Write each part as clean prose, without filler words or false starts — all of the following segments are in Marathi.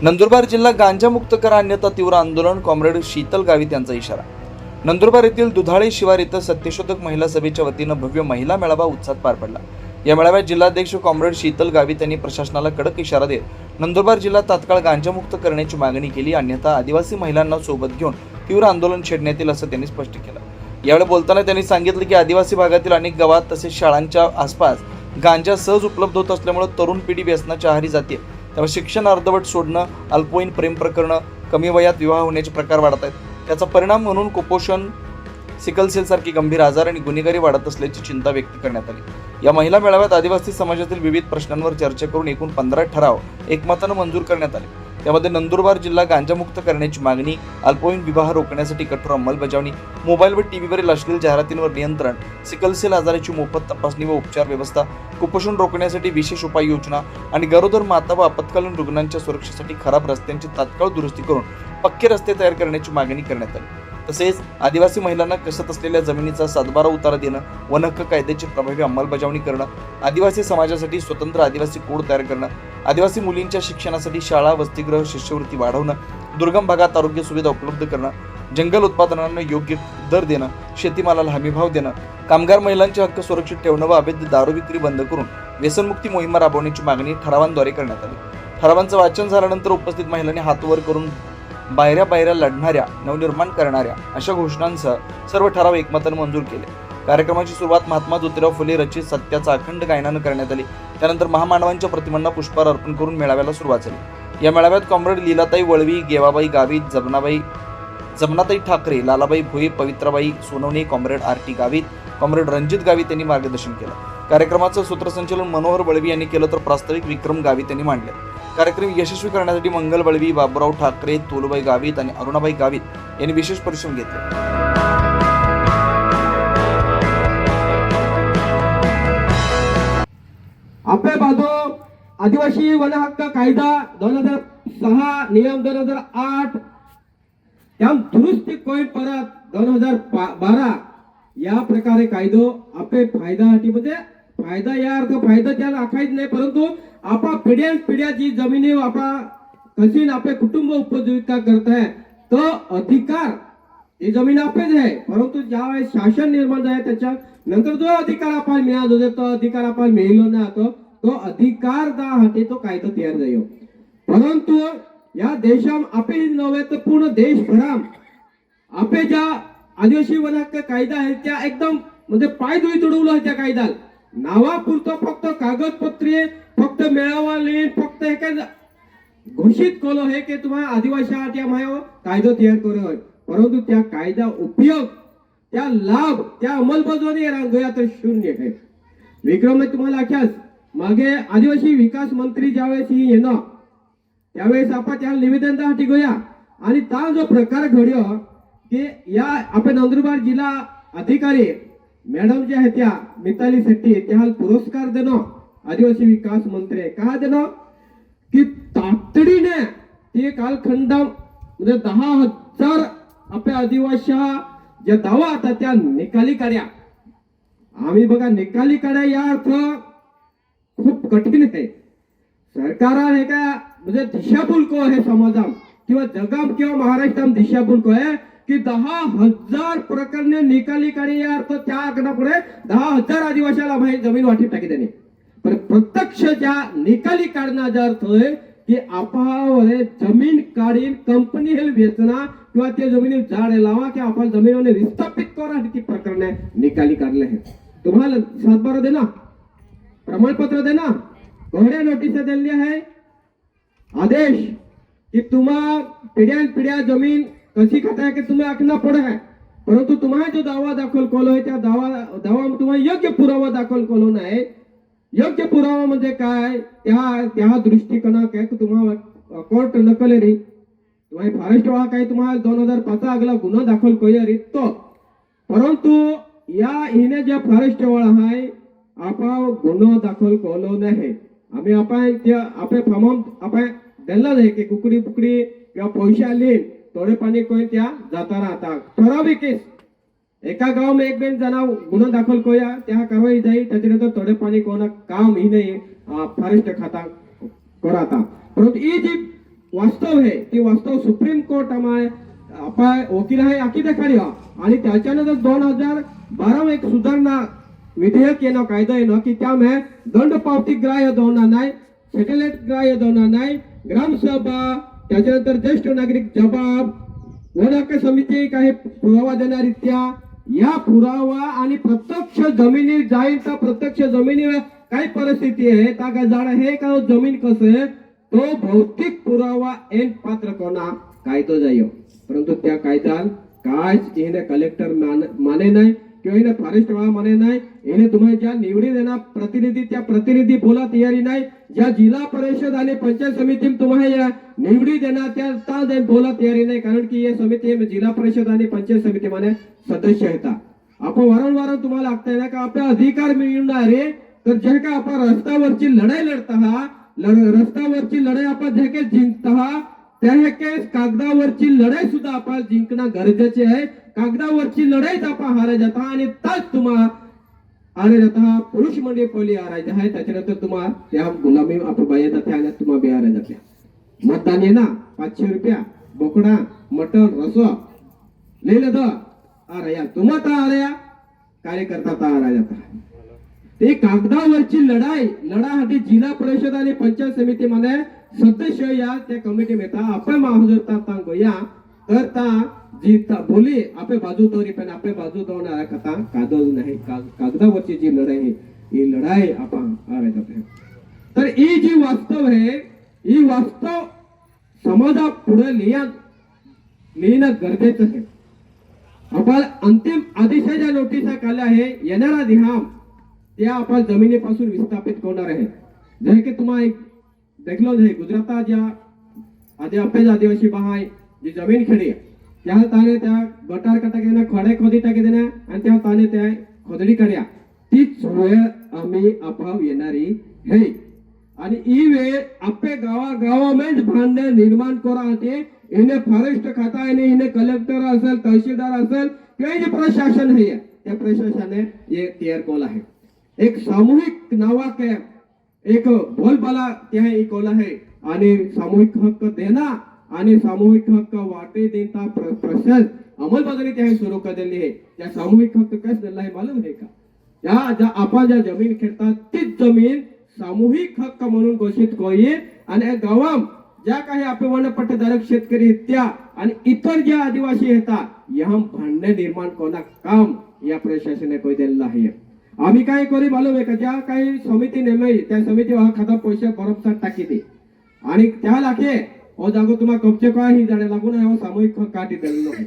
नंदुरबार जिल्हा गांजामुक्त करा अन्यथा तीव्र आंदोलन. कॉम्रेड शीतल गावित यांचा इशारा. नंदुरबार येथील दुधाळे शिवार इथं सत्यशोधक महिला सभेच्या वतीनं भव्य महिला मेळावा उत्साहात पार पडला. या मेळाव्यात जिल्हाध्यक्ष कॉम्रेड शीतल गावित यांनी प्रशासनाला कडक इशारा देत नंदुरबार जिल्हा तात्काळ गांजामुक्त करण्याची मागणी केली, अन्यथा आदिवासी महिलांना सोबत घेऊन तीव्र आंदोलन छेडण्यात येईल असं त्यांनी स्पष्ट केलं. यावेळी बोलताना त्यांनी सांगितलं की आदिवासी भागातील अनेक गावात तसेच शाळांच्या आसपास गांजा सहज उपलब्ध होत असल्यामुळे तरुण पिढी व्यसनाच्या आहारी जाते. त्यामुळे शिक्षण अर्धवट सोडणं, अल्पवयीन प्रेम प्रकरणं, कमी वयात विवाह होण्याचे प्रकार वाढत आहेत. त्याचा परिणाम म्हणून कुपोषण, सिकलसेल सारखी गंभीर आजार आणि गुन्हेगारी वाढत असल्याची चिंता व्यक्त करण्यात आली. या महिला मेळाव्यात आदिवासी समाजातील विविध प्रश्नांवर चर्चा करून एकूण 15 ठराव एकमतानं मंजूर करण्यात आले. त्यामध्ये नंदुरबार जिल्हा गांजामुक्त करण्याची मागणी, अल्पवयीन विवाह रोखण्यासाठी कठोर अंमलबजावणी, मोबाईल व टीव्हीवरील अश्लील जाहिरातींवर नियंत्रण, सिकलसेल आजाराची मोफत तपासणी व उपचार व्यवस्था, कुपोषण रोखण्यासाठी विशेष उपाययोजना आणि गरोदर माता व आपत्कालीन रुग्णांच्या सुरक्षेसाठी खराब रस्त्यांची तात्काळ दुरुस्ती करून पक्के रस्ते तयार करण्याची मागणी करण्यात आली. तसेच आदिवासी महिलांना कसत असलेल्या जमिनीचा सातबारा उतारा देणं, वन हक्क कायद्याची प्रभावी अंमलबजावणी करणं, आदिवासी समाजासाठी स्वतंत्र आदिवासी कोड तयार करणं, आदिवासी मुलींच्या शिक्षणासाठी शाळा, वसतिगृह, शिष्यवृत्ती वाढवणं, दुर्गम भागात आरोग्य सुविधा उपलब्ध करणं, जंगल उत्पादनांना योग्य दर देणं, शेतीमालाला हमीभाव देणं, कामगार महिलांचे हक्क सुरक्षित ठेवणं व अवैध दारू विक्री बंद करून व्यसनमुक्ती मोहीम राबवण्याची मागणी ठरावांद्वारे करण्यात आली. ठरावांचं वाचन झाल्यानंतर उपस्थित महिलांनी हात वर करून बाहेऱ्या लढणाऱ्या, नवनिर्माण करणाऱ्या अशा घोषणांसह सर्व ठराव एकमताने मंजूर केले. कार्यक्रमाची सुरुवात महात्मा ज्योतिराव फुले रचित सत्याचा अखंड गायनानं करण्यात आली. त्यानंतर महामानवांच्या प्रतिमांना पुष्पहार अर्पण करून मेळाव्याला सुरुवात झाली. या मेळाव्यात comrade Leelatai Valvi, Gevabai Gavit, Jamnatai Thackeray, Lalabai Bhoye, Pavitrabai Sonawane, comrade R T. Gavit, comrade Ranjit Gavit यांनी मार्गदर्शन केलं. कार्यक्रमाचं सूत्रसंचालन मनोहर वळवी यांनी केलं तर प्रास्ताविक विक्रम गावित यांनी मांडले. कार्यक्रम यशस्वी करण्यासाठी मंगल वळवी, बाबुराव ठाकरे, तोलुबाई गावित आणि अरुणाबाई गावित यांनी विशेष परिश्रम घेतले. आपल्या बाजू आदिवासी वन हक्क कायदा 2006, नियम 2008 त्या दुरुस्ती कोण परत 2012 या प्रकारे कायदो आपले फायदासाठी म्हणजे फायदा या अर्थ फायदा त्याला आखायच नाही, परंतु आपा पिढ्याची जमिनी आपा कशी आपले कुटुंब उपजीविका करताय तो अधिकार ही जमीन आपलेच आहे, परंतु ज्यावेळेस शासन निर्माण झाले त्याच्या नंतर जो अधिकार आपल्याला मिळाला होता तो अधिकार आपल्याला मिळलो ना तो अधिकार हाती तो कायदा तयार जायो. परंतु या देशा आपे नव्हे तर पूर्ण देशभरात आपे ज्या आदिवासी वन हक्क कायदा आहे त्या एकदम म्हणजे पाय धुई तुडवलं त्या कायद्याला. नावापुरतं फक्त कागदपत्रे, फक्त मेळावा लिहिण, फक्त हे काय घोषित केलं हे की तुम्हाला आदिवासी कायदा तयार करू, परंतु त्या कायदा उपयोग, त्या लाभ, त्या अंमलबजावणी रांगोया तर शून्य आहे. विक्रम तुम्हाला आख्यास मागे आदिवासी विकास मंत्री ज्यावेळेस ही येणं त्यावेळेस आपण त्या निवेदन दाखटी गोया आणि त्या जो प्रकार घड्यो की या आपल्या नंदुरबार जिल्हा अधिकारी मॅडम जे आहेत त्या मिताली शेट्टी त्याला पुरस्कार देणं आदिवासी विकास मंत्री का देणं की तातडीने ते कालखंड म्हणजे 10,000 आपल्या आदिवासी ज्या दावा आता त्या निकाली काढ्या. आम्ही बघा निकाली काढ्या या अर्थ खूप कठीण आहे. सरकार हे काय म्हणजे दिशाभूल को आहे समाजात किंवा जगात किंवा महाराष्ट्रात दिशाभूल को आहे की 10,000 प्रकरणे निकाली काढी या अर्थ त्या आकडापुढे 10,000 आदिवासीला जमीन वाटप टाकी त्यांनी. पण प्रत्यक्ष ज्या निकाली काढण्याचा अर्थ आहे की आपावले जमीन काढीन कंपनी हे वेचना किंवा त्या जमिनी झाड लावा की आपण जमिनीने विस्थापित करा ती प्रकरणे निकाली काढले आहेत. तुम्हाला सातबारा देना, प्रमाणपत्र देना, कोणत्या नोटीस दिली आहे, आदेश की तुम्हा पिढ्या जमीन कशी खाता की तुम्ही आखना पडे आहे, परंतु तुम्हाला जो दावा दाखल केलो आहे त्या दावा तुम्हाला योग्य पुरावा दाखल केलो नाही. योग्य पुरावा म्हणजे काय त्या दृष्टिकोना काय तुम्हाला कोर्ट नकल रे तुम्हाला फॉरेस्ट वाला काय तुम्हाला 2005 अगला गुन्हा दाखल करूया रे तो, परंतु या हिने जे फॉरेस्ट वाला आहे आपण गुन्हा दाखल केलो नाही. आम्ही आपले फॉर्म आपण दिला नाही की कुकडी किंवा पैसे आले थोडे पाणी कोण त्या जाता राहता ठराविक केस एका गाव में एक बेन जना गुन्हा दाखल करूया त्या कारवाई जाई त्याच्यानंतर थोडे पाणी कोणा काम ही नाही फॉरेस्ट खाता कराता. परंतु ही जी वास्तव आहे ती वास्तव सुप्रीम कोर्ट आपण वकील आहे आखी देखाडी आणि त्याच्यानंतर 2012 एक सुधारणा विधेयक येणं कायदा येणं की त्यामुळे दंड पावती ग्राह्य होणार नाही, सॅटेलाइट ग्राह्य होणार नाही, ग्रामसभा त्याच्यानंतर ज्येष्ठ नागरिक जबाब वन हक्क समिती काही पुरावा देणारित्या या पुरावा आणि प्रत्यक्ष जमिनी जाईल तर प्रत्यक्ष जमिनीवर काय परिस्थिती आहे त्या काय जाण हे का जमीन कसं आहे तो भौतिक पुरावा एन पात्र कोणा कायदो जायो परंतु त्या कायद्यात कायच येणे कलेक्टर माने नाही किंवा येणे फॉरेस्ट वाला माने नाही येणे तुम्हाला ज्या निवडी देणार प्रतिनिधी त्या प्रतिनिधी बोला तयारी नाही ज्या जिल्हा परिषद आणि पंचायत समिती तुम्हाला निवडी देणार त्या बोला तयारी नाही कारण की हे समिती जिल्हा परिषद आणि पंचायत समिती मध्ये सदस्य येतात आपण वारंवार तुम्हाला लागतंय ना का आपले अधिकार मिळणारे तर जे काय आपण रस्त्यावरची लढाई लढता रस्त्यावरची लढाई आपण जे काही जिंकता त्या कागदावरची लढाई सुद्धा आपण जिंकणं गरजेचे आहे कागदावरची लढाईच आपण हाराय जाता आणि ताच तुम्हाला हारे जाता पुरुष म्हणजे पहिली हारायचे आहे त्याच्यानंतर तुम्हाला त्या गुलामी आपण बाया जाते आणि तुम्हाला बी हाराय जाते मतदान ये ना 500 रुपया बोकडा मटन रसो लिहिलं द अरे या तुम्हा ता अरे या कार्यकर्ता ता हाराय जाता ते कागदावरची लढाईसाठी जिल्हा परिषद आणि पंचायत समितीमध्ये सदस्य या त्या कमिटी येतात आपण महाजरता तांगो या तर ता जी बोली आपे बाजू तोरी पण आपे बाजू तोरणारा कथा कागद नाही कागदावरची जी लढाई आहे ही लढाई आपण हाराय जाते तर ही जी वास्तव आहे ही वास्तव समाजा पुढे लिहिणं गरजेचं आहे आपण अंतिम आदेशाच्या नोटिसा काढल्या आहे येणारा दिहाम त्या आपण जमिनीपासून विस्थापित होणार आहे जसे की तुम्हाला एक देखलो आहे गुजराता ज्या आदिवासी बहाय जी जमीन खेडी त्या ताने त्या गटार कटा देना खडे खोदी टाकी देना आणि त्या ताने त्या खोदडी काढ्या तीच वेळ आम्ही अभाव येणारी है आणि ही वेळ आपे गावामध्ये भांडण निर्माण करा इने फॉरेस्ट खाता इने कलेक्टर असेल तहसीलदार असेल किंवा जे प्रशासन आहे त्या प्रशासनाने हे तयार केलं आहे एक सामूहिक नावा के एक बोलबाला त्या कोला आहे आणि सामूहिक हक्क देना आणि सामूहिक हक्क वाटे देता प्रशासन अंमलबजावणी त्या सुरू केलेली आहे त्या सामूहिक हक्क कस दिला आहे मालूम आहे का ज्या आपण ज्या जमीन खेळतात तीच जमीन सामूहिक हक्क म्हणून घोषित होईल आणि गावात ज्या काही आपले वनपट्टेधारक शेतकरी त्या आणि इतर ज्या आदिवासी येतात या भांडणे निर्माण कोणा काम या प्रशासनाने कोई दिलेलं आहे आम्ही काय करू मालूम आहे का ज्या काही समिती नेमली त्या समिती खाता पैसे बरोबर टाकी दे आणि त्या लाखे ओ जागो तुम्हाला कपचे काय ही जाणे लागून आहे सामूहिक हक्क काठी दिलेलं आहे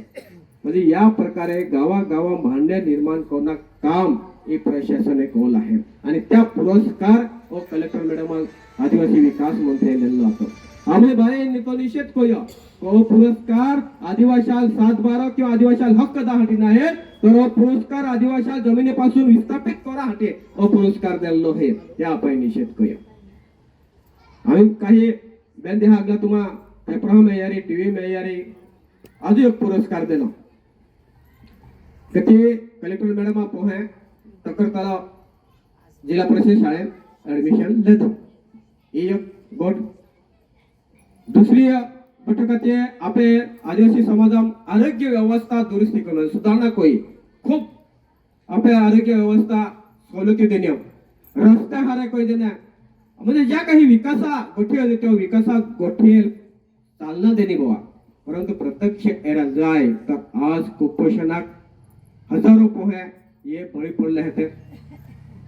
म्हणजे या प्रकारे गावा भांडणे निर्माण कोणा काम हे प्रशासनाने कोल आहे आणि त्या पुरस्कार व कलेक्टर मॅडम आदिवासी विकास मंत्री दिलेला होतो आम्ही बारे निषेध करूया पुरस्कार आदिवासी 7-12 किंवा आदिवासी हक्क दाहाटी नाही तर पुरस्कार आदिवासी जमिनीपासून विस्थापित करा हटे पुरस्कार दिलेलो आहे त्या आपण निषेध करूया आम्ही काही बेंदे हागला तुम्हा पेपर मेयारी टीव्ही मेयारी अजून एक पुरस्कार दिला कधी कलेक्टर मॅडम आपण है तक्रार जिल्हा परिषद शाळेत ऍडमिशन लेतो ही एक गोट दुसरी घटकाचे आपले आदिवासी समाजात आरोग्य व्यवस्था दुरुस्ती करणं सुधारणा कोई खूप आपल्या आरोग्य व्यवस्था सवलती देणे रस्ते हारे कोई देणे म्हणजे ज्या काही विकासा गोष्टी होते त्या विकासा गोष्टी चालना देणे बाबा परंतु प्रत्यक्ष एरा जाय तर आज कुपोषणाक हजारो पोहे ये बळी पडले होते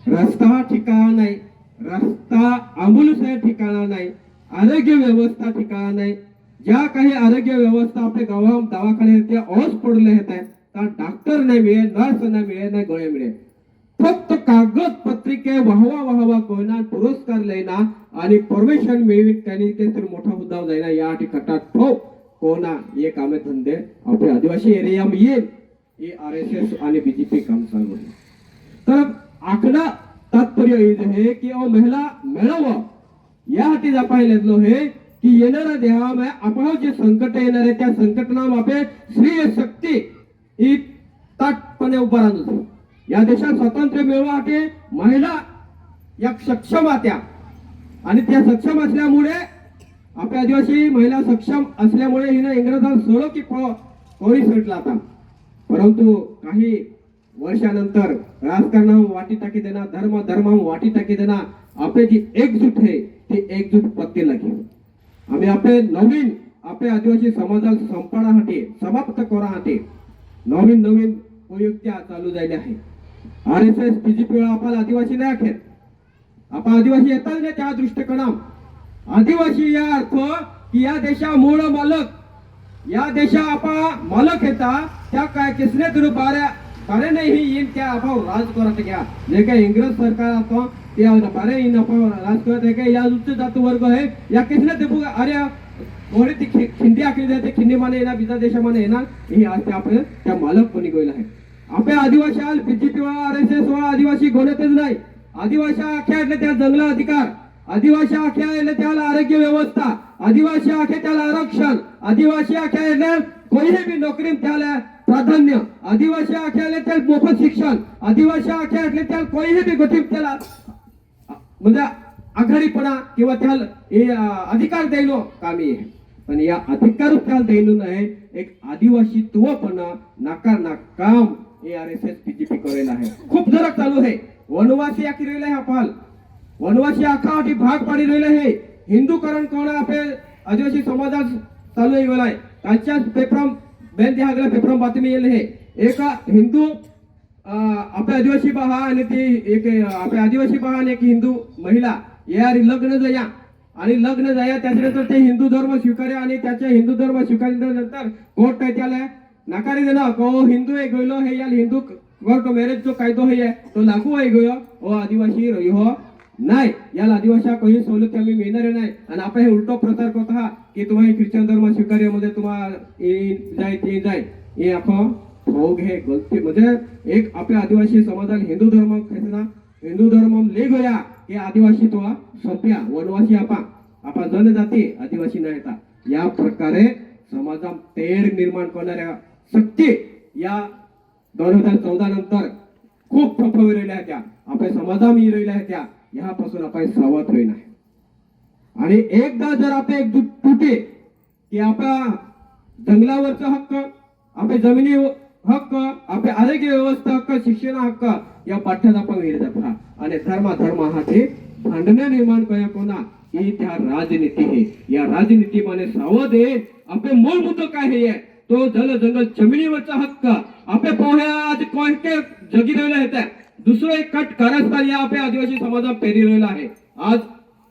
रस्ता ठिकाणा नाही रस्ता आंबुलस ठिकाणा नाही आरोग्य व्यवस्था ठिकाणा नाही ज्या काही आरोग्य व्यवस्था आपल्या गावात दवाखाने ते औष पडले होते तर डॉक्टर नाही मिळे नर्स नाही मिळे नाही गोळे मिळे फक्त कागद पत्रिके वाहवा कोयना पुरस्कार लेना आणि परमिशन मिळवी त्यांनी ते तर मोठा हुद्दा जाईना या ठिकाणी ठोक कोणा हे कामे धंदे आपले आदिवासी एरिया येईल हे RSS आणि बीजेपी काम सांगू तर आकडा तात्पर्य हे की महिला मेळावा यासाठी आपण लेतलो हे की येणारा देहामध्ये आपण जे संकट येणार आहे त्या संकटना आपले स्त्री शक्ती ही ताटपणे उभा राहतो या देशात स्वातंत्र्य मिळवासाठी महिला या सक्षम आत्या आणि त्या सक्षम असल्यामुळे आपल्या आदिवासी महिला सक्षम असल्यामुळे हिनं इंग्रजांना सोडो की कोणी सुटला आता. परंतु काही वर्षानंतर राजकारणावर वाटी टाकी देणार, धर्मावर वाटी टाकी देणार, आपली जी एकजूट आहे ती एकजूट पत्ते लागेल. आम्ही आपले नवीन आपल्या आदिवासी समाजाला संपवण्यासाठी समाप्त करण्यासाठी नवीन प्रयुक्त्या चालू झाल्या आहे. RSS BJP आपण आदिवासी नाही अखेर आपण आदिवासी येतात नाही त्या दृष्टिकोना आदिवासी या अर्थ की या देशा मूळ मालक या देशा आपा मालक येता त्या काय किसने तुरु बारे नहीं इन क्या आप राज करत घ्या जे काही इंग्रज सरकार आता ते बारे इन आप राज करत आहे या उच्च जात वर्ग आहे या किसने ते अरे थोडी ती खिंडी आखली जाते खिंडी माने येणार बिजा देशामाने येणार हे आज आपण त्या मालक कोणी गोयला आहे. आपल्या आदिवासी आल BJP RSS आदिवासी गोळतच नाही. आदिवासी आख्या એટલે त्या जंगल अधिकार आदिवासी आख्या એટલે त्याला आरोग्य व्यवस्था आदिवासी आख्या त्याला आरक्षण आदिवासी आख्या એટલે कोणीही बी नोकरी त्याला प्राधान्य आदिवासी आख्या એટલે त्याला मोफत शिक्षण आदिवासी आख्या એટલે त्याला कोणीही बी गोष्टी त्याला म्हणजे आघाडीपणा किंवा त्याला अधिकार द्यायलो कामी आहे. पण या अधिकार त्याला द्यायलो नाही एक आदिवासीत्वपणा नाकार काम हे RSS BJP करेल आहे. खूप जरा चालू आहे. वनवासी आखी राहिला आहे आपण वनवासी आखासाठी भाग पाडी राहिला आहे. हिंदूकरण कोण आपले आदिवासी समाजात चालू आहे गेलाय. कालच्याच पेपरम बेन त्या गेला पेपरम बातमी येईल हे एक हिंदू आपल्या आदिवासी पहा आणि ती एक आपल्या आदिवासी पहा आणि एक हिंदू महिला यार लग्न जया आणि लग्न जया त्याच्यानंतर ते हिंदू धर्म स्वीकार्य आणि त्याच्या हिंदू धर्म स्वीकारल्यानंतर कोर्ट काय त्याला नाकारी देना को हिंदू है गयो है या हिंदू कोर्ट मॅरेज जो कायदो है तो लागू है गयो ओ आदिवासी रहियो नाही याला आदिवासी काही सवलत आम्ही मिळणार नाही. आणि आपण हे उलटो प्रचार करत आहात की तुम्ही ख्रिश्चन धर्म स्वीकार्य मध्ये तुम्हाला जाय हे आखो भोग हे गलती म्हणजे एक आपल्या आदिवासी समाजाला हिंदू धर्म खेचना हिंदू धर्म ले गया हे आदिवासी तो संप्या वनवासी आपा जनजाती आदिवासी नाही येता या प्रकारे समाजात तेढ निर्माण करणाऱ्या शक्ती या 2014 नंतर खूप थोपवी राहिल्या त्या आपल्या समाजात राहिल्या त्या ह्यापासून आपण सावध राहिला आहे. आणि एकदा जर आपण एकजूट तुटे की आपला जंगलावरचा हक्क आपल्या जमिनी हक्क आपल्या आरोग्य व्यवस्था हक्क शिक्षण हक्क या पाठ्यात आपण विरोधात हा आणि धर्म हा ते भांडणे निर्माण करा कोणा ही त्या राजनीती आहे. या राजनीतीमध्ये सावध आहे. आपले मूळ मुद्दा काय आहे तो जंगल जमिनीवरचा हक्क आपल्या पोह्या आज कोणते जगी राहिला आहे दुसरं एक कट कारस्थान या आपल्या आदिवासी समाजात पेरी राहिला आहे. आज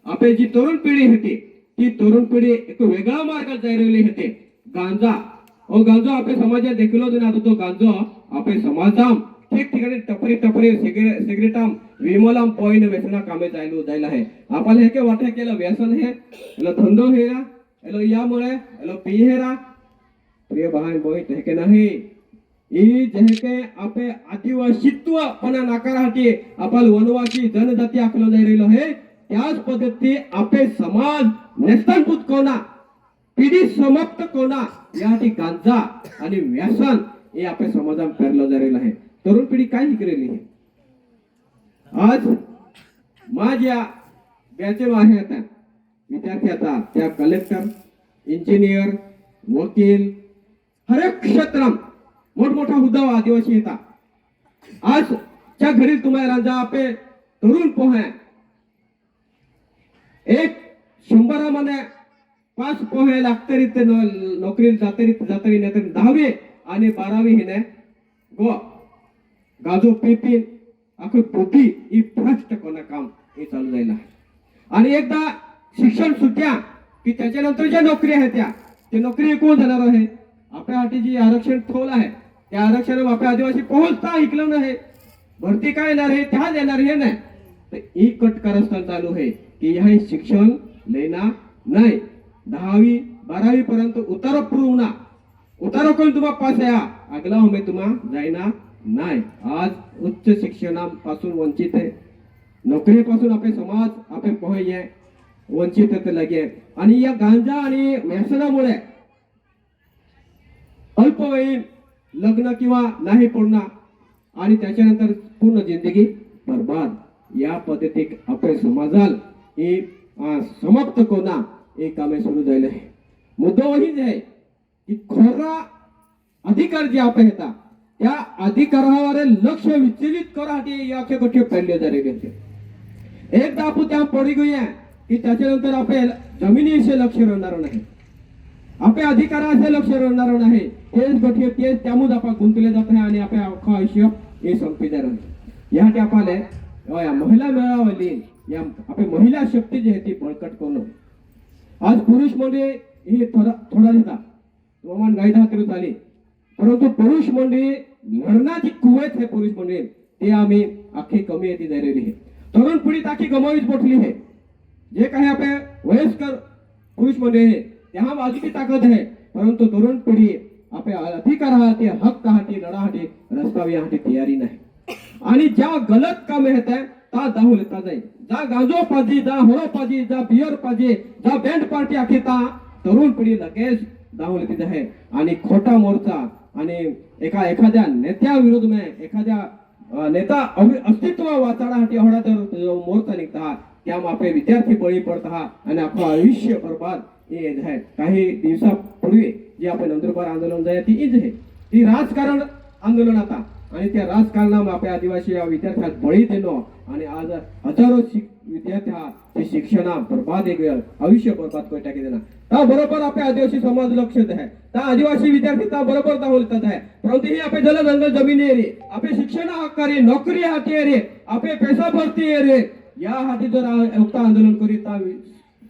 आपली जी तरुण पिढी होती ती तरुण पिढी एक वेगळा मार्गात जाई राहिली होते. गांजा गांजो आपल्या समाजात देखलो ना आता तो गांजो आपल्या समाजात ठिकठिकाणी टपरी सिगरेटाम विमलाम पॉईंट व्यसना कामे जायला आहे. आपल्याला हे काय वाटत केलं व्यसन हे धंदो हेरा एलो यामुळे एलो पी हेरा प्रिय बहन बोहित हे के नाही ई जहके आपे आदिवासीत्व पण नाकारासाठी आपण वनवासी जनजाती आखलो जाई राहिलो आहे. त्याच पद्धती आपे समाज नेस्तनपूत कोणा पिढी समाप्त कोणा यासाठी गांजा आणि व्यसन हे आपल्या समाजात पेरलं जाई राहिलं आहे. तरुण पिढी काय शिकलेली आहे आज माझ्या बॅचे आहे आता विद्यार्थी आता त्या कलेक्टर इंजिनियर वकील हर एक क्षेत्रात मोठमोठा हुद्दा आदिवासी येतात. आज च्या घरी तुम्हाला राजा आपले तरुण पोहे एक 100 मध्ये 5 पोहे लागतरी ते नोकरी जातरी नाही तर 10वी आणि 12वी हिने गो गाजो पेपी अख्खी बुद्धी ही भ्रष्ट कोणा काम हे चालू जाईल आहे. आणि एकदा शिक्षण सुट्या की त्याच्यानंतर ज्या नोकरी आहेत त्या नोकरी कोण जाणार आहे आपल्यासाठी जी आरक्षण ठेवलं आहे त्या आरक्षण आपल्या आदिवासी पोहोचता ऐकलं नाही भरती काय येणार आहे त्या देणार हे नाही तर ही कट कारस्थान चालू आहे की हे शिक्षण लेना नाही 10वी 12वी पर्यंत उतारो पूर्ण उतारो कोण तुम्हा पास या अगला होमे तुम्हा जायना नाही. आज उच्च शिक्षणापासून वंचित आहे नोकरीपासून आपले समाज आपले पोहे वंचित लगे. आणि या गांजा आणि व्यसनामुळे अल्पवयीन लग्न किंवा नाही पडणार आणि त्याच्यानंतर पूर्ण जिंदगी बर्बाद या पद्धतीत आपल्या समाजाला ही समाप्त कोणा हे कामे सुरू झाले आहे. मुद्दो हीच आहे की खरा अधिकार जे आपण येता त्या अधिकारावर लक्ष विचलित करासाठी या गोष्टी पेरले झालेले होते. एकदा आपण त्या पडी गया की त्याच्यानंतर आपण जमिनीविषयी लक्ष राहणार नाही, आपल्या अधिकाराचे लक्ष राहणार नाही. तेच गोष्टी तेच त्यामुळे आपण गुंतले जात आहे आणि आपल्या अख्खं आयुष्य हे संपीदार आहे. यासाठी आपल्याला महिला मेळावली या आपली महिला शक्ती जी आहे ती बळकट करणं. आज पुरुष म्हणजे हे थोडा देता हवामान गायदा करत आले, परंतु पुरुष म्हणजे लढण्याची कुवत आहे. पुरुष म्हणजे ते आम्ही अख्खी कमी येते झालेली आहे. तरुण पिढी ताकी गमावीच बोटली आहे. जे काही आपले वयस्कर पुरुष म्हणजे त्या बाजूची ताकद आहे, परंतु तरुण पिढी आपल्या अधिकारासाठी हक्कासाठी लढासाठी रस्त्यासाठी तयारी नाही. आणि ज्या गलत काम येत आहे ता दाहून येता जाईल. जा गांजो पाजी, जा होरो पाजी, जा बियर पाजी, जा बँड पार्टी आखी ता तरुण पिढी लगेच दाहून येते आहे. आणि खोटा मोर्चा आणि एखाद्या नेत्या विरोध में एखाद्या नेता अस्तित्व वाचाडासाठी एवढा जर मोर्चा निघता त्या आपले विद्यार्थी बळी पडता आणि आपलं आयुष्य बर्बाद हे आहे. काही दिवसापूर्वी जे आपण नंदुरबार आंदोलन जाय ती इज आहे ती राजकारण आंदोलन आता आणि त्या राजकारणात आपल्या आदिवासी या विद्यार्थ्यात बळी देणं आणि आज हजारो विद्यार्थ्या शिक्षणा बर्बाद एक आयुष्य बर्बाद करून टाकी देणार. त्या बरोबर आपल्या आदिवासी समाज लक्ष आहे, त्या आदिवासी विद्यार्थी त्या बरोबर दाखवतात आहे. परंतु ही आपले जल जंगल जमिनी रे आपले शिक्षण हक्कारी नोकरी हाती रे आपले पैसा भरती रे यासाठी जर एकता आंदोलन करीत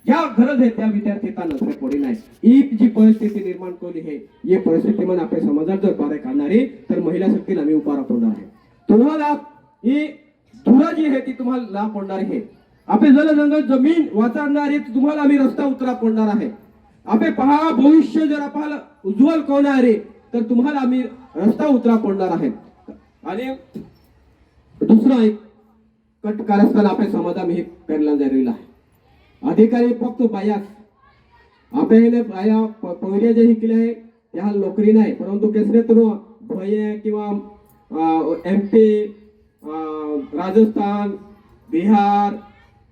ज्या गरज आहे त्या विद्यार्थ्यांना नजरे पडी नाही. ही जी परिस्थिती निर्माण केली आहे ये परिस्थिती म्हणून आपल्या समाजात जर बाहेर काढणारी तर महिला शक्तीला आम्ही उभा राहणार आहे. तुम्हाला ही धुरा जी आहे ती तुम्हाला लाभ पडणार आहे. आपले जल जंगल जमीन वाचवणारी तुम्हाला आम्ही रस्ता उतरा पडणार आहे. आपले पहा भविष्य जर आपल्याला उज्ज्वल करणारे तर तुम्हाला आम्ही रस्ता उतरा पडणार आहे. आणि दुसरा एक कट कारस्थान आपल्या समाजात हे पेरला झालेला आहे. अधिकारी फक्त बायाच आपल्याला बाया पहिल्या जे शिकले आहे त्या नोकरी नाही, परंतु केसरे तर भय किंवा MP राजस्थान बिहार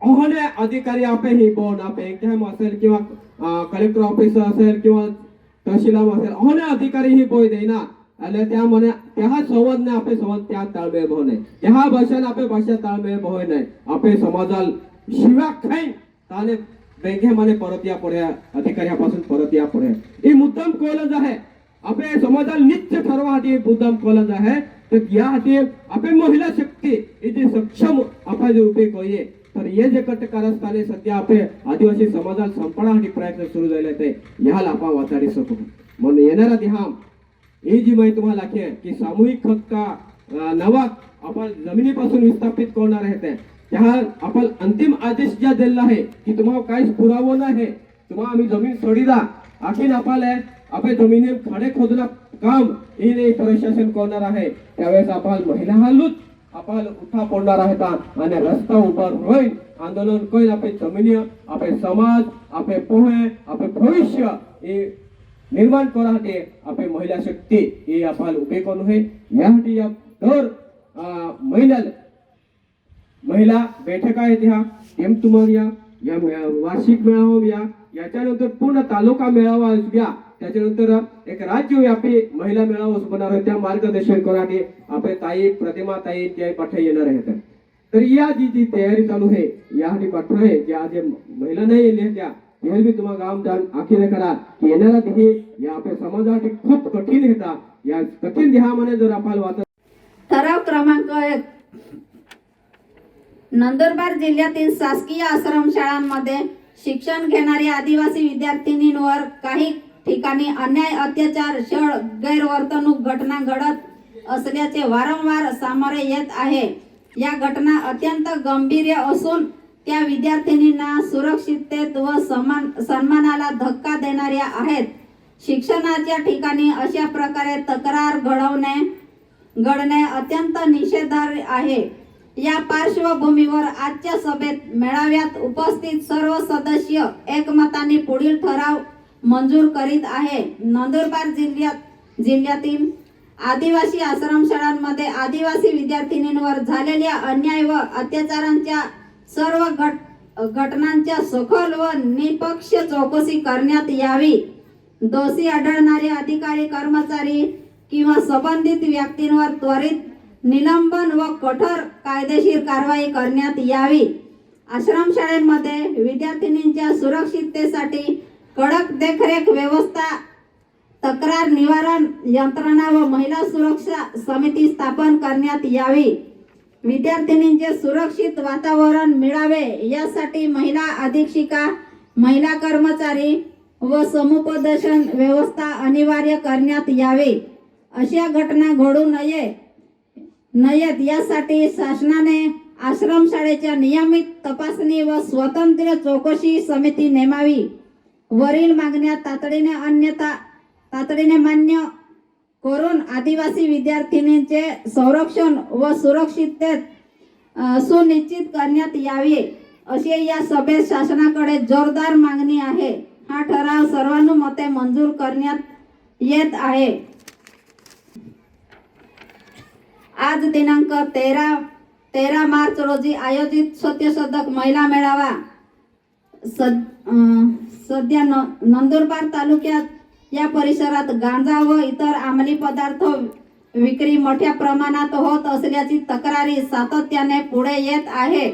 अहोने अधिकारी आपले ही बोर्ड आपले असेल किंवा कलेक्टर ऑफिस असेल किंवा तहसीलदार असेल अहोने अधिकारी ही बोय देना आणि त्यामध्ये त्या संवाद नाही आपले संवाद त्या ताळमेळ भाव नाही त्या भाषाने आपल्या भाषा ताळमेळ भाव नाही. आपले समाजाला शिव्या खाईन ताने बँकेमध्ये परत या पुढे अधिकाऱ्यापासून परत या पुढे ही मुद्दाम कॉलेज आहे. आपल्या समाजाला नित्य ठरवासाठी मुद्दाम कॉलेज आहे. तर यासाठी आपली महिला शक्ती जी सक्षम आपण जे उपयोग करूये तर हे जे कट कारस्थाने सध्या आपले आदिवासी समाजाला संपवण्यासाठी प्रयत्न सुरू झाले ते ह्याला आपण वाचाडी शकू. म्हणून येणारा दिहाम ही जी माहिती तुम्हाला आहे की सामूहिक हक्का नवा आपण जमिनीपासून विस्थापित करणार आहे त्या आपण अंतिम आदेश ज्या दिला आहे की तुम्हाला काहीच पुरावा नाही, तुम्हाला आम्ही जमीन सोडी दा आखीन आपल्या जमिनी खडे खोदणं काम हे प्रशासन करणार आहे. त्यावेळेस आपण महिला हालूच आपण उठा पडणार आहेत आणि रस्ता उभा होईल आंदोलन करून आपले जमिनी आपले समाज आपले पोहे आपले भविष्य हे निर्माण करासाठी आपली महिला शक्ती हे आपण उभे करून आहे. यासाठी या दर महिन्याला महिला बैठक आहेत ह्या एम तुम्हाला या वार्षिक मेळावा या याच्यानंतर पूर्ण तालुका मेळावा घ्या त्याच्यानंतर एक राज्यव्यापी महिला मेळावा होणार आहे. त्या मार्गदर्शन करासाठी आपले ताई प्रतिमा ताई त्या पाठे येणार आहेत. तर या जी तयारी चालू आहे यासाठी पाठवणे ज्या जे महिला नाही येईल त्या हे मी तुम्हाला गाव जाऊन आखिर करा की येणारा दिही या आपल्या समाजासाठी खूप कठीण येता. या कठीण देहामध्ये जर आपण वाचत ठराव क्रमांक 1 नंदुरबार जिल्ह्यातील शासकीय आश्रमशाळांमध्ये शिक्षण घेणाऱ्या आदिवासी विद्यार्थिनींवर काही ठिकाणी अन्याय अत्याचार छळ गैरवर्तणूक घटना घडत असल्याचे वारंवार सामोरे येत आहे. या घटना अत्यंत गंभीर असून त्या विद्यार्थिनींना सुरक्षिततेत व सन्मानाला धक्का देणाऱ्या आहेत. शिक्षणाच्या ठिकाणी अशा प्रकारे तक्रार घडणे अत्यंत निषेधार्ह आहे. या पार्श्वभूमीवर आजच्या सभेत मेळाव्यात उपस्थित सर्व सदस्य एकमताने पुढील ठराव मंजूर करीत आहे. नंदुरबार जिल्ह्यातील आदिवासी आश्रमशाळांमध्ये आदिवासी विद्यार्थिनींवर झालेल्या अन्याय व अत्याचारांच्या घटनांच्या सखोल व निष्पक्ष चौकशी करण्यात यावी. दोषी आढळणारे अधिकारी कर्मचारी किंवा संबंधित व्यक्तींवर त्वरित निलंबन व कठोर कायदेशीर कारवाई करण्यात यावी. आश्रमशाळेमध्ये विद्यार्थिनींच्या सुरक्षिततेसाठी कडक देखरेख व्यवस्था, तक्रार निवारण यंत्रणा व महिला सुरक्षा समिती स्थापन करण्यात यावी. विद्यार्थिनींचे सुरक्षित वातावरण मिळावे यासाठी महिला अधीक्षिका, महिला कर्मचारी व समुपदेशन व्यवस्था अनिवार्य करण्यात यावी. अशा घटना घडू नयेत यासाठी शासनाने आश्रमशाळेच्या नियमित तपासणी व स्वतंत्र चौकशी समिती नेमावी. वरील मागण्या तातडीने मान्य करून आदिवासी विद्यार्थिनींचे संरक्षण व सुरक्षिततेत सुनिश्चित करण्यात यावे अशी या सभेत शासनाकडे जोरदार मागणी आहे. हा ठराव सर्वानुमते मंजूर करण्यात येत आहे. आज दिनांक 13 मार्च रोजी आयोजित सत्यशोधक महिला मेळावा सध्या नंदुरबार तालुक्यात या परिसरात गांजा व इतर अंमली पदार्थ विक्री मोठ्या प्रमाणात होत असल्याची तक्रारी सातत्याने पुढे येत आहे.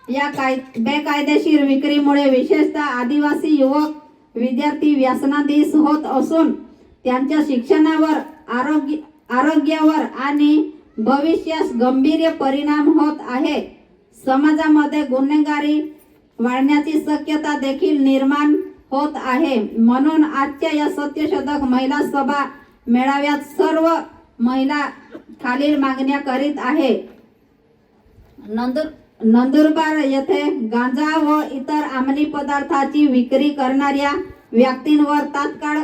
या बेकायदेशीर विक्रीमुळे विशेषतः आदिवासी युवक विद्यार्थी व्यसनाधीन होत असून त्यांच्या शिक्षणावर, आरोग्यावर आणि भविष्यास गंभीर परिणाम होत आहे. समाजामध्ये गुन्हेगारी वाढण्याची शक्यता देखील निर्माण होत आहे. म्हणून आजच्या या सत्यशोधक महिला सभा मेळाव्यात सर्व महिला खालील मागण्या करीत आहे. नंदुरबार येथे गांजा व इतर अंमली पदार्थाची विक्री करणाऱ्या व्यक्तींवर तात्काळ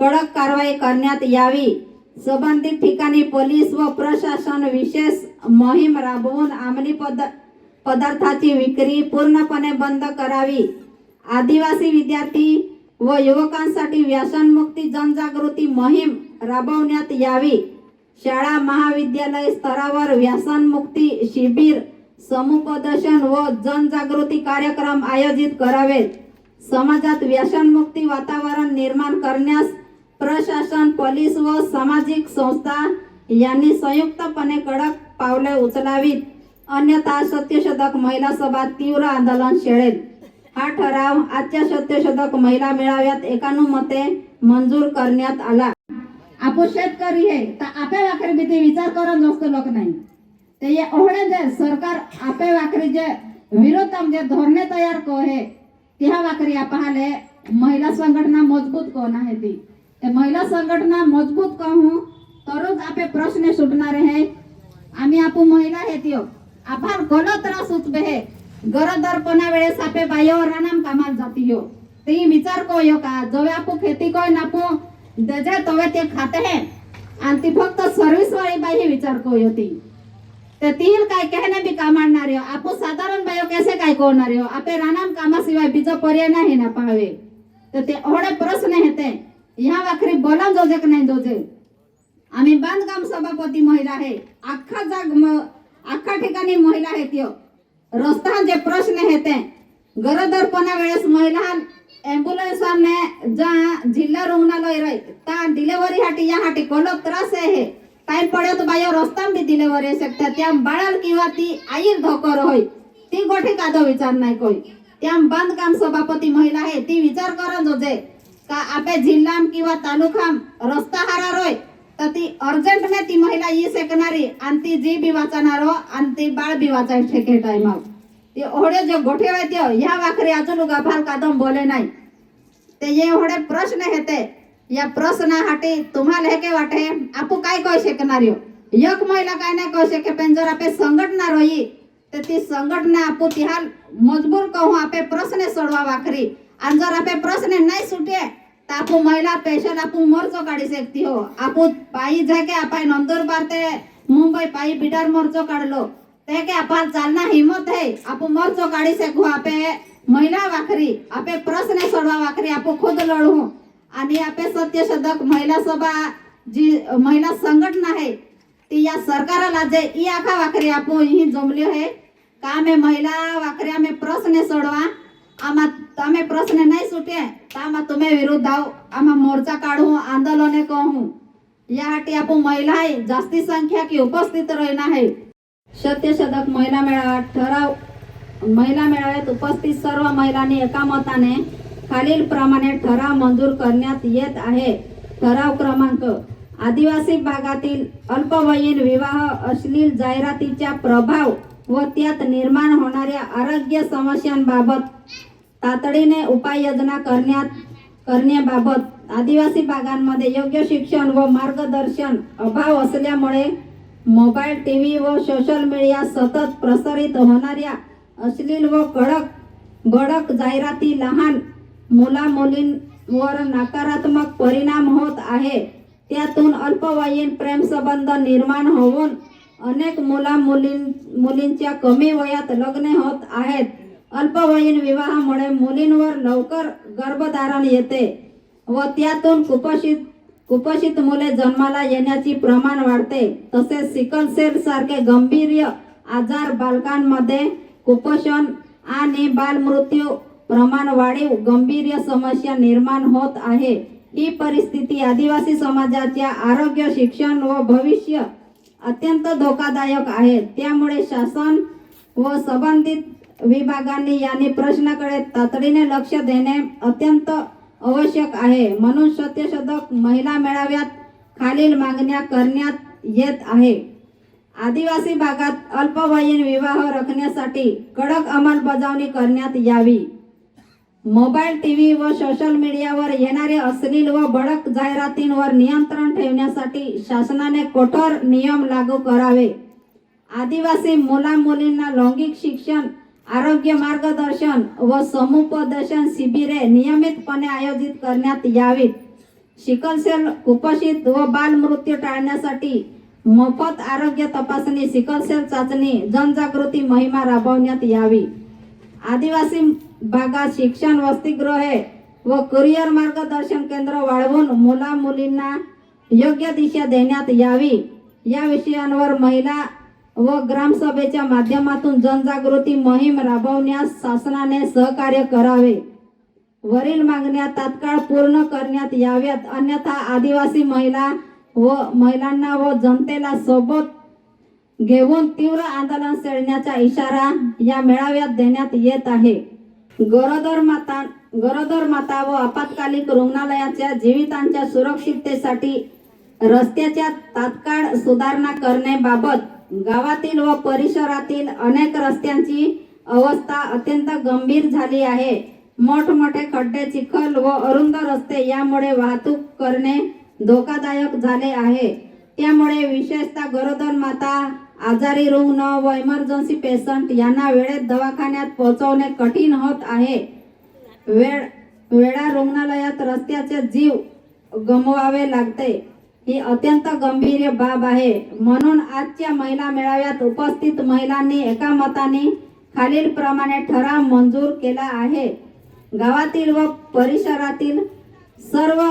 कडक कारवाई करण्यात यावी. संबंधित ठिकाणी पोलीस व प्रशासन विशेष मोहीम राबवून अंमली पदार्थाची विक्री पूर्णपणे बंद करावी. आदिवासी विद्यार्थी व युवकांसाठी व्यसनमुक्ती जनजागृती मोहीम राबवण्यात यावी. शाळा महाविद्यालय स्तरावर व्यसनमुक्ती शिबिर, समुपदेशन व जनजागृती कार्यक्रम आयोजित करावेत. समाजात व्यसनमुक्ती वातावरण निर्माण करण्यास प्रशासन, पोलीस व सामाजिक संस्था यांनी संयुक्तपणे कडक पावले उचलावीत. अन्यथा सत्यशोधक महिला सभा तीव्र आंदोलन छेडेल. हा ठराव आजच्या सत्यशोधक महिला मेळाव्यात एकानुमते मंजूर करण्यात आला. आपण शेतकरी आहे तर आपे वाकरी भीती विचार करत नसतो लोक नाही ते एवढे जे सरकार आपे वाकरी जे विरोध जे धोरणे तयार को आहे त्या वाकरी पाहले महिला संघटना मजबूत कोण आहे ती महिला संघटना मजबूत कहूँ तरच आपे प्रश्न सुटणार आहे. आम्ही आपण महिला आहे त्यो आपण कोणा त्रास उचबे है गरोदरपणा वेळेस आपे बाईवर रानाम कामाला जाती हो ते विचार को यो का जवे आपू खेती कोय नापू दजे तवे ते खाते हैं आणि ती फक्त सर्विस वाली बाई विचार को होती ते तीन काय कहने भी कामाडणार हो. आपू साधारण बायो कैसे काय कोणार हो. आपे रानाम कामाशिवाय बीजो पर्याय नाही ना पावे तर ते एवढे प्रश्न हेते ह्या वाखरी बोला जोजे की नाही जोजे. आम्ही बांधकाम सभापती महिला आहे. अख्खा ठिकाणी महिला आहेत. रस्ता जे प्रश्न हेते गरोदरपणा वेळेस महिला एम्ब्युलन्स ने जा जिल्हा रुग्णालय रही ता डिलिव्हरी हाटी या हाटी कोलो त्रास आहे टाइम पडे तो बायो रस्ता भी डिलिव्हरी आहे शकता त्या बाळाल किंवा ती आईर धोकर होय ती गोठी कादो विचार नाही कोई. त्या बांधकाम सभापती महिला आहे ती विचार करा जोजे का आपे जिल्हा किंवा तालुका रस्ता हारा रोय तर ती अर्जंट में ती महिला ये शकणारी आणि ती जी बी वाचणार आणि ती बाळ बी वाचाय ठेके टाइम ते ओढे जो गोठे होते ह्या वाखरी अजून गाभाल कादम बोले नाही ते ये ओढे प्रश्न हेते या प्रश्नासाठी तुम्हाला हे काय वाटे आपू काय कह शकणार हो. एक महिला काय नाही कह शके पण जर आपे संघटना रही तर ती संघटना आपू तिहाल मजबूर कहूँ आपे प्रश्न सोडवा वाखरी आणि जर आपे प्रश्न नाही सुटे तर आपू महिला पेशल आपू मोर्चो काढी शकती हो. आपू पायी जाके आपण नंदुरबार ते मुंबई पायी बिडार मोर्चो काढलो ते के आपण चालना हिम्मत है आपू मोर्चो काढी सकू. आपे महिला वाखरी आपे प्रश्न सोडवा वाखरी आपू खुद लढू आणि आपे सत्यशोधक महिला सभा जी महिला संघटना है ती या सरकाराला जे ई आखा वाखरी आपू ही जमली है का અમે મહિલા વાકરે અમે પ્રશ્ન સોડવા આમાં તમે પ્રશ્ન નહીં છૂટે તો આમાં તમે વિરુદ્ધ આવો આમાં મોરચા કાઢવું આંદોલને કહું यासाठी आपण महिला आहे जास्ती संख्या की उपस्थित राहणार आहे सत्यशोधक महिला मेळाव्यात उपस्थित सर्व महिलांनी एकामताने खालील प्रमाणे ठराव मंजूर करण्यात येत आहे. ठराव क्रमांक आदिवासी भागातील अल्पवयीन विवाह अश्लील जाहिरातीचा प्रभाव व त्यात निर्माण होणाऱ्या आरोग्य समस्यांबाबत तातडीने उपाययोजना करण्याबाबत आदिवासी भागांमध्ये योग्य शिक्षण व मार्गदर्शन अभाव असल्यामुळे मोबाईल टीव्ही व सोशल मीडिया सतत प्रसारित होणाऱ्या अश्लील व भडक जाहिराती लहान मुला मुलींवर नकारात्मक परिणाम होत आहे. त्यातून अल्पवयीन प्रेमसंबंध निर्माण होऊन अनेक मुलींच्या कमी वयात लग्ने होत आहेत. अल्पवयीन विवाहामुळे मुलींवर लवकर गर्भधारण येते व त्यातून कुपोषित मुले जन्माला येण्याचे प्रमाण वाढते. तसेच सिकल सेल सारखे गंभीर आजार बालकांमध्ये कुपोषण आणि बालमृत्यू प्रमाण वाढीव गंभीर समस्या निर्माण होत आहे. ही परिस्थिती आदिवासी समाजाच्या आरोग्य शिक्षण व भविष्य अत्यंत धोकादायक आहे. त्यामुळे शासन व संबंधित विभागांनी यांनी प्रश्नाकडे तातडीने लक्ष देणे अत्यंत आवश्यक आहे. म्हणून सत्यशोधक महिला मेळाव्यात खालील मागण्या करण्यात येत आहे. आदिवासी भागात अल्पवयीन विवाह रोखण्यासाठी कडक अंमलबजावणी करण्यात यावी. मोबाईल टीव्ही व सोशल मीडियावर येणारे अश्लील व भडक जाहिरातींवर नियंत्रण ठेवण्यासाठी शासनाने कठोर नियम लागू करावे. आदिवासी मुलींना लैंगिक शिक्षण आरोग्य मार्गदर्शन व समुपदेशन शिबिरे नियमितपणे आयोजित करण्यात यावीत. सिकल सेल कुपोषित व बालमृत्यू टाळण्यासाठी मोफत आरोग्य तपासणी सिकल सेल चाचणी जनजागृती मोहिमा राबवण्यात यावी. आदिवासी भागात शिक्षण वसतिगृहे व करिअर मार्गदर्शन केंद्र वाढवून मुलींना योग्य दिशा देण्यात यावी. या विषयांवर महिला व ग्रामसभेच्या माध्यमातून जनजागृती मोहीम राबवण्यास शासनाने सहकार्य करावे. वरील मागण्या तात्काळ पूर्ण करण्यात याव्यात, अन्यथा आदिवासी महिलांना व जनतेला सोबत घेऊन तीव्र आंदोलन छेडण्याचा इशारा या मेळाव्यात देण्यात येत आहे. गरोदर माता व आपत्कालीन रुग्णालयाच्या जीवितांच्या सुरक्षिततेसाठी रस्त्याच्या तात्काळ सुधारणा करण्याबाबत गावातील व परिसरातील अनेक रस्त्यांची अवस्था अत्यंत गंभीर झाली आहे. मोठमोठे खड्डे, चिखल व अरुंद रस्ते यामुळे वाहतूक करणे धोकादायक झाले आहे. त्यामुळे विशेषतः गरोदर माता, आजारी रुग्ण व इमर्जन्सी पेशंट यांना वेळेत दवाखान्यात पोहोचवणे कठीण होत आहे. वेळा रुग्णालयात रस्त्याचे जीव गमवावे लागते. ही अत्यंत गंभीर बाब आहे. म्हणून आजच्या महिला मेळाव्यात उपस्थित महिलांनी एकामताने खालील प्रमाणे ठराव मंजूर केला आहे. गावातील व परिसरातील सर्व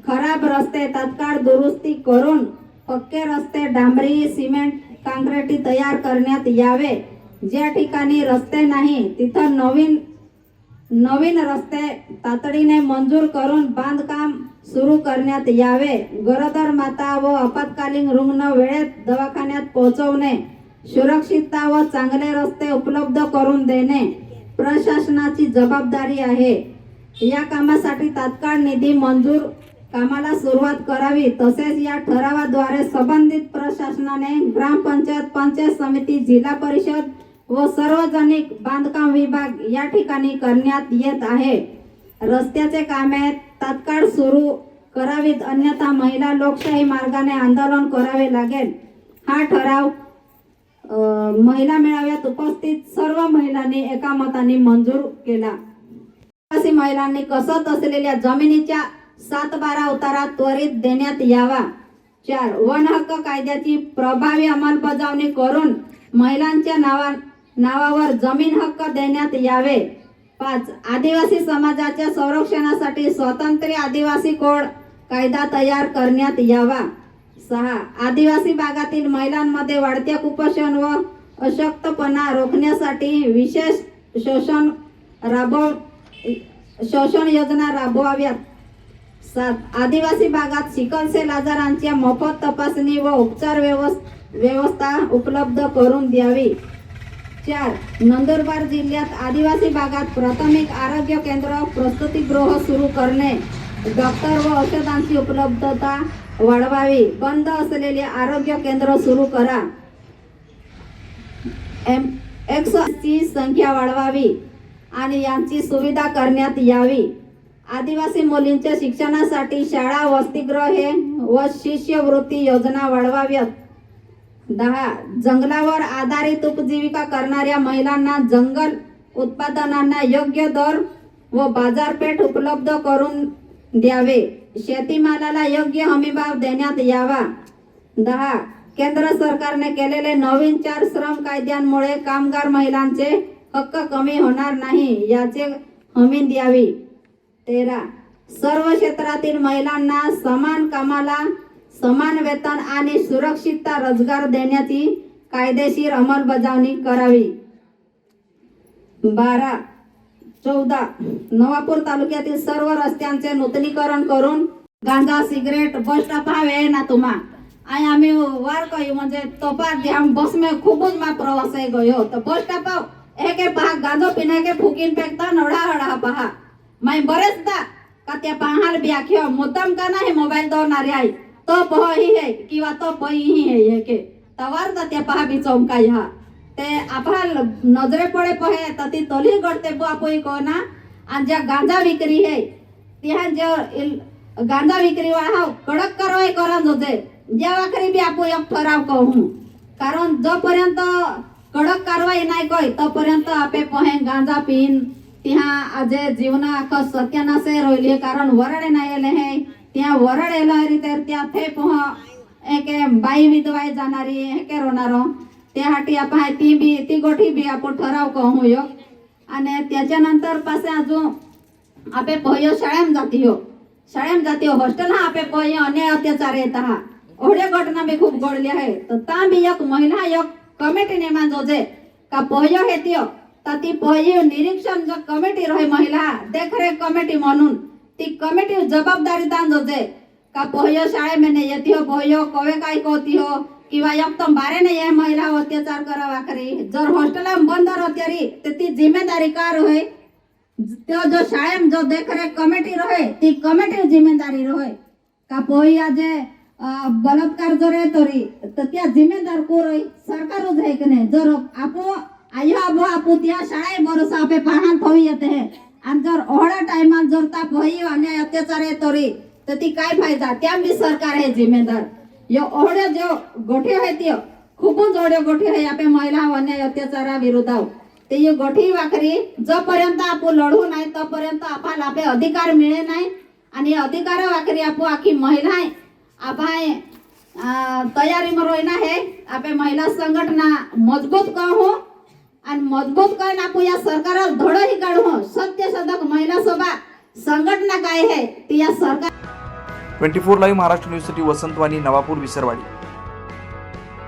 खराब रस्ते तात्काळ दुरुस्ती करून पक्के रस्ते डांबरी, सिमेंट, काँक्रीटी तयार करण्यात यावे. ज्या ठिकाणी रस्ते नाही तिथं नवीन रस्ते तातडीने मंजूर करून बांधकाम सुरू करण्यात यावे. गरोदर माता व आपत्कालीन रुग्ण वेळेत दवाखान्यात पोहोचवणे, सुरक्षितता व चांगले रस्ते उपलब्ध करून देणे प्रशासनाची जबाबदारी आहे. या कामासाठी तात्काळ निधी मंजूर कामाला सुरुवात करावी. तसेच या ठरावाद्वारे संबंधित प्रशासनाने ग्रामपंचायत, पंचायत समिती, जिल्हा परिषद व सार्वजनिक बांधकाम विभाग या ठिकाणी करण्यात येत आहे. रस्त्याचे कामे तात्काळ सुरू करावीत, अन्यथा महिला लोकशाही मार्गाने आंदोलन करावे लागेल. हा ठराव महिला मेळाव्यात उपस्थित सर्व महिलांनी एकामताने मंजूर केला. आदिवासी महिलांनी कसत असलेल्या जमिनीच्या 7/12 उतारा त्वरित देण्यात यावा. 4. वन हक्क कायद्याची प्रभावी अंमलबजावणी करून महिलांच्या नावावर जमीन हक्क देण्यात यावे. 5. आदिवासी समाजाच्या संरक्षणासाठी स्वतंत्र आदिवासी कोड कायदा तयार करण्यात यावा. 6. आदिवासी भागातील महिलांमध्ये वाढत्या कुपोषण व अशक्तपणा रोखण्यासाठी विशेष शोषण योजना राबवाव्यात. 7. आदिवासी भागात सिकलसेल आजारांच्या मोफत तपासणी व उपचार व्यवस्था उपलब्ध करून द्यावी. 4. नंदुरबार जिल्ह्यात आदिवासी भागात प्राथमिक आरोग्य केंद्र, प्रसूतिगृह सुरू करणे. डॉक्टर व औषधांची उपलब्धता वाढवावी. बंद असलेले आरोग्य केंद्र सुरू करा. ची संख्या वाढवावी आणि यांची सुविधा करण्यात यावी. आदिवासी मुलींच्या शिक्षणासाठी शाळा, वसतिगृहे व शिष्यवृत्ती योजना वाढवाव्यात. 10. जंगलावर आधारित उपजीविका करणाऱ्या महिलांना जंगल उत्पादनांना योग्य दर व बाजारपेठ उपलब्ध करून द्यावे. शेतीमालाला योग्य हमीभाव देण्यात यावा. 10. केंद्र सरकारने केलेले नवीन 4 श्रम कायद्यांमुळे कामगार महिलांचे हक्क कमी होणार नाही याचे हमी द्यावी. 13. सर्व क्षेत्रातील महिलांना समान कामाला समान वेतन आणि सुरक्षितता रोजगार देण्याची कायदेशीर अंमलबजावणी करावी. 12. 14. नवापूर तालुक्यातील सर्व रस्त्यांचे नूतनीकरण करून गांजा, सिगरेट, बस स्टॉप हवे ना तुम्हा आई आम्ही वार कही म्हणजे तोपात जे हम बस में खूबच मा प्रवास है गयो तो बस स्टॉप एक पहा गांजो पिना के फुकीन फेकता नवडा हडा पहा मै बरेचदा का त्या पाहाल व्याख्या मुद्दाम का नाही मोबाईल दौरणारे आई तो पह ही है किंवा तो पही ही है हे के तवार त्या पहा बी चौमका ह्या ते आपला नजरे पडे पहे तर ती तोली गडते बापोई कोना आणि ज्या गांजा विक्री है त्या जो गांजा विक्री वाला कडक कारवाई करा जोजे ज्या वाकरी बी आपण एक ठराव कहूं कारण जोपर्यंत कडक कारवाई नाही कय तोपर्यंत आपे पहे गांजा पिन त्या आजे जीवना आख सत्यानाशे रोइले कारण वरडे नाही आले है त्या वरडेला रीते त्या थे पह एके बाई विधवाई जाणारी एके रोनारो त्यासाठी आपण ती गोठी बी आपण ठराव कहूं यो आणि त्याच्यानंतर पासे अजून आपे पहयो शाळेम जाती हो हॉस्टेल हा आपे पहयो अन्याय अत्याचार येत हा ओढे घटना भी खूप घडली आहे तर ता बी एक महिला एक कमिटी नेमा जोजे का पहयो हेतियो तर ती पहयो निरीक्षण जो कमिटी रहे महिला देखरेख कमिटी म्हणून ती कमिटी जबाबदारी दान जोजे का पहयो शाळे में नहीं येती हो पहयो कवे काय कोती हो किंवा एकदम बारे नहीं है महिला अत्याचार करावा करी जर हॉस्टेल बंद रहती तर ती जिम्मेदारी का रहे तो जो शाळे जो देखरेख कमिटी रहे ती कमिटी जिम्मेदारी रहे का पही आज बलात्कार जर आहे तरी तर त्या जिम्मेदार कोण आहे सरकारच आहे की नाही जर आपो आयो आबो आपो त्या शाळे भरोसा आपे पाहण थवी येते है आणि जर ओढा टाइमात जर ता पही अन्याय अत्याचार आहे तरी तर ती काय फायदा त्या बी सरकार आहे जिम्मेदार यो ओढे जो गोठी आहे त्यो खूपच ओढे गोठी आहे आपे महिला अन्याय अत्याचारा विरुद्ध ते यो गोठी वाकरी जोपर्यंत आपण लढू नाही तोपर्यंत आपल्याला आपले अधिकार मिळे नाही आणि अधिकार वाकरी आपो आखी महिला आपण तयारी में रोइना है आपे महिला संगठना मजबूत कहूं आणि मजबूत करून आपण या सरकार धडो ही काढू सत्य शोधक महिला सभा संघटना काय है ती या सरकार 24 लाईव्ह महाराष्ट्र न्यूज साठी वसंतवाणी नवापूर विसरवाडी.